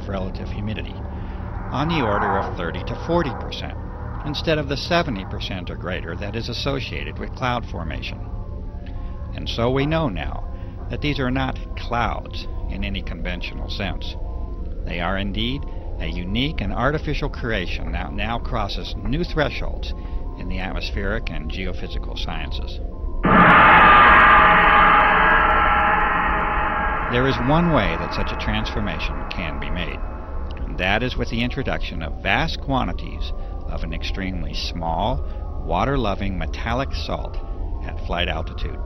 of relative humidity, on the order of 30 to 40%, instead of the 70% or greater that is associated with cloud formation. And so we know now that these are not clouds in any conventional sense. They are indeed a unique and artificial creation that now crosses new thresholds in the atmospheric and geophysical sciences. There is one way that such a transformation can be made, and that is with the introduction of vast quantities of an extremely small, water-loving metallic salt at flight altitude.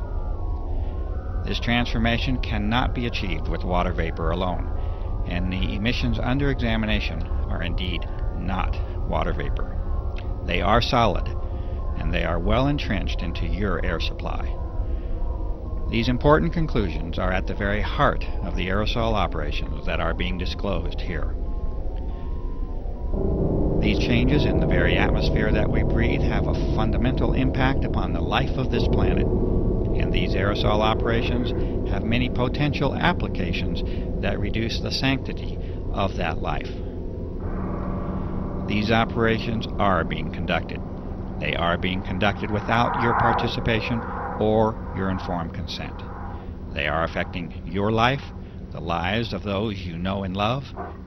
This transformation cannot be achieved with water vapor alone, and the emissions under examination are indeed not water vapor. They are solid, and they are well entrenched into your air supply. These important conclusions are at the very heart of the aerosol operations that are being disclosed here. These changes in the very atmosphere that we breathe have a fundamental impact upon the life of this planet, and these aerosol operations have many potential applications that reduce the sanctity of that life. These operations are being conducted. They are being conducted without your participation or your informed consent. They are affecting your life, the lives of those you know and love,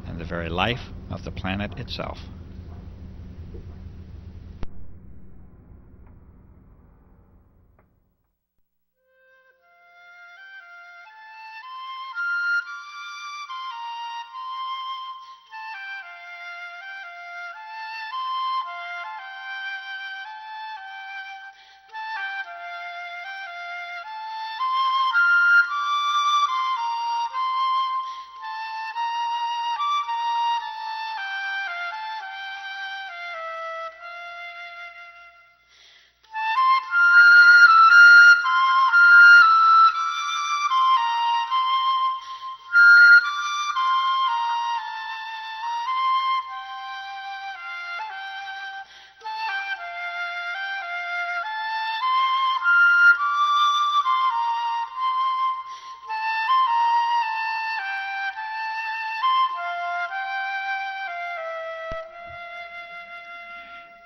and the very life of the planet itself.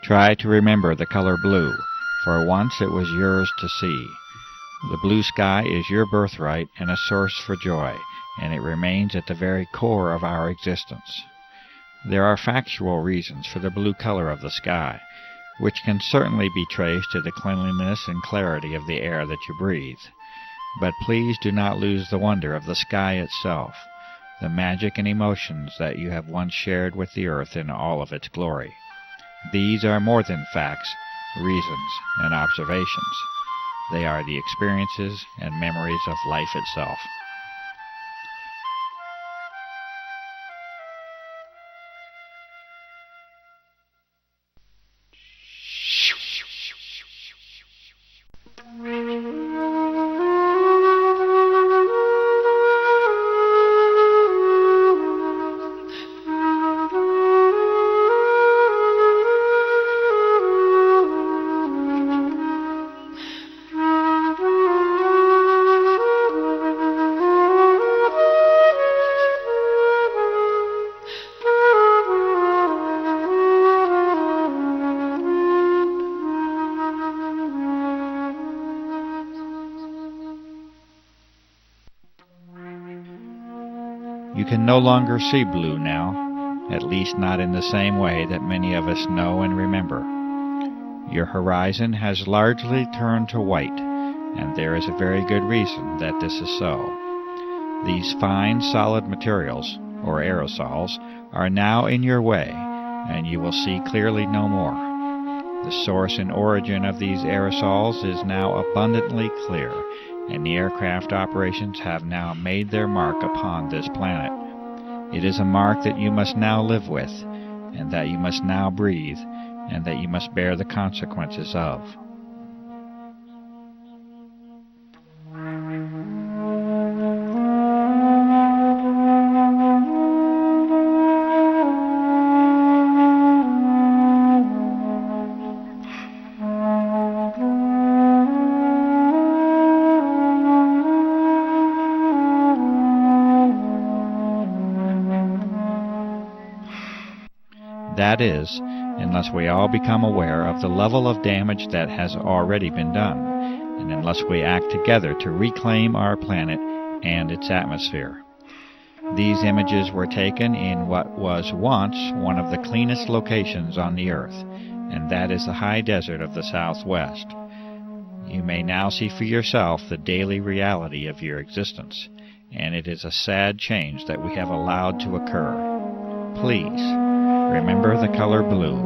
Try to remember the color blue, for once it was yours to see. The blue sky is your birthright and a source for joy, and it remains at the very core of our existence. There are factual reasons for the blue color of the sky, which can certainly be traced to the cleanliness and clarity of the air that you breathe. But please do not lose the wonder of the sky itself, the magic and emotions that you have once shared with the earth in all of its glory. These are more than facts, reasons, and observations. They are the experiences and memories of life itself. You can no longer see blue now, at least not in the same way that many of us know and remember. Your horizon has largely turned to white, and there is a very good reason that this is so. These fine, solid materials, or aerosols, are now in your way, and you will see clearly no more. The source and origin of these aerosols is now abundantly clear, and the aircraft operations have now made their mark upon this planet. It is a mark that you must now live with, and that you must now breathe, and that you must bear the consequences of. That is, unless we all become aware of the level of damage that has already been done, and unless we act together to reclaim our planet and its atmosphere. These images were taken in what was once one of the cleanest locations on the Earth, and that is the high desert of the Southwest. You may now see for yourself the daily reality of your existence, and it is a sad change that we have allowed to occur. Please, remember the color blue.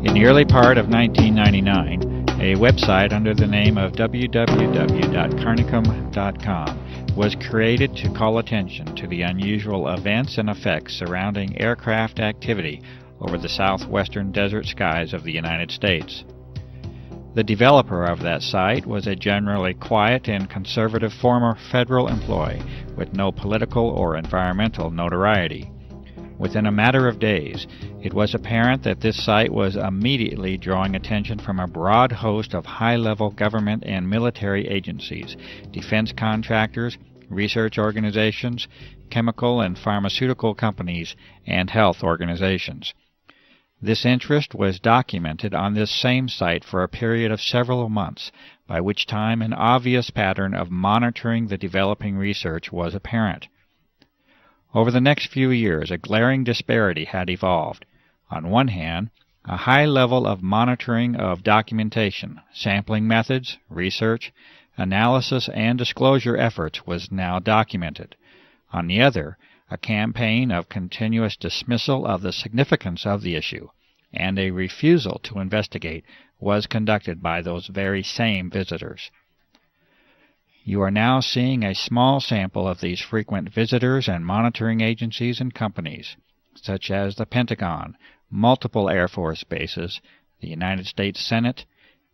In the early part of 1999, a website under the name of www.carnicum.com was created to call attention to the unusual events and effects surrounding aircraft activity over the southwestern desert skies of the United States. The developer of that site was a generally quiet and conservative former federal employee with no political or environmental notoriety. Within a matter of days, it was apparent that this site was immediately drawing attention from a broad host of high-level government and military agencies, defense contractors, research organizations, chemical and pharmaceutical companies, and health organizations. This interest was documented on this same site for a period of several months, by which time an obvious pattern of monitoring the developing research was apparent. Over the next few years, a glaring disparity had evolved. On one hand, a high level of monitoring of documentation, sampling methods, research, analysis, and disclosure efforts was now documented. On the other, a campaign of continuous dismissal of the significance of the issue and a refusal to investigate was conducted by those very same visitors. You are now seeing a small sample of these frequent visitors and monitoring agencies and companies, such as the Pentagon, multiple Air Force bases, the United States Senate,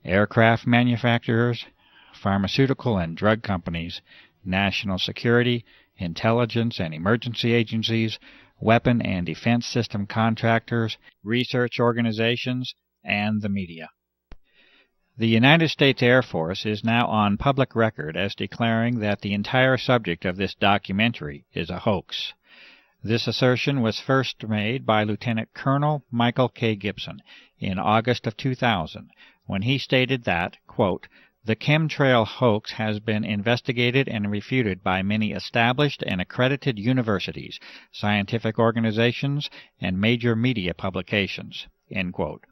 aircraft manufacturers, pharmaceutical and drug companies, national security, intelligence and emergency agencies, weapon and defense system contractors, research organizations, and the media. The United States Air Force is now on public record as declaring that the entire subject of this documentary is a hoax. This assertion was first made by Lieutenant Colonel Michael K. Gibson in August of 2000, when he stated that, quote, "The chemtrail hoax has been investigated and refuted by many established and accredited universities, scientific organizations, and major media publications." End quote.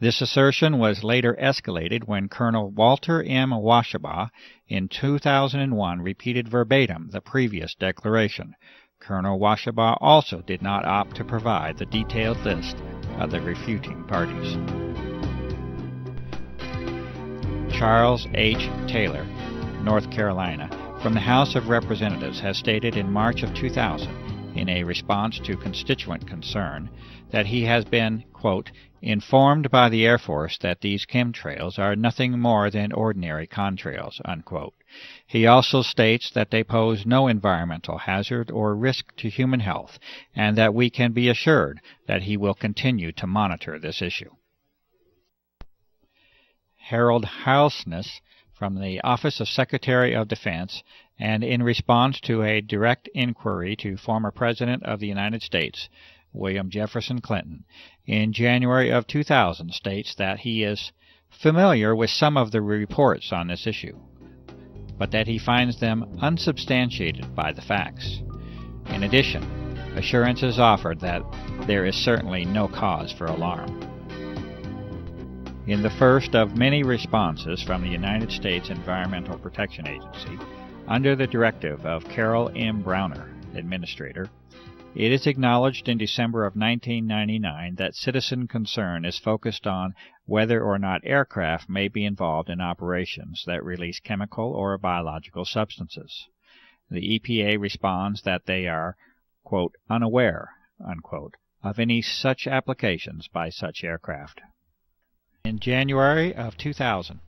This assertion was later escalated when Colonel Walter M. Washabaugh in 2001 repeated verbatim the previous declaration. Colonel Washabaugh also did not opt to provide the detailed list of the refuting parties. Charles H. Taylor, North Carolina, from the House of Representatives, has stated in March of 2000, in a response to constituent concern, that he has been, quote, "informed by the Air Force that these chemtrails are nothing more than ordinary contrails," unquote. He also states that they pose no environmental hazard or risk to human health, and that we can be assured that he will continue to monitor this issue. Harold Halsness, from the Office of Secretary of Defense, and in response to a direct inquiry to former President of the United States, William Jefferson Clinton, in January of 2000, states that he is familiar with some of the reports on this issue, but that he finds them unsubstantiated by the facts. In addition, assurances offered that there is certainly no cause for alarm. In the first of many responses from the United States Environmental Protection Agency, under the directive of Carol M. Browner, Administrator, it is acknowledged in December of 1999 that citizen concern is focused on whether or not aircraft may be involved in operations that release chemical or biological substances. The EPA responds that they are, quote, "unaware," unquote, of any such applications by such aircraft. In January of 2000,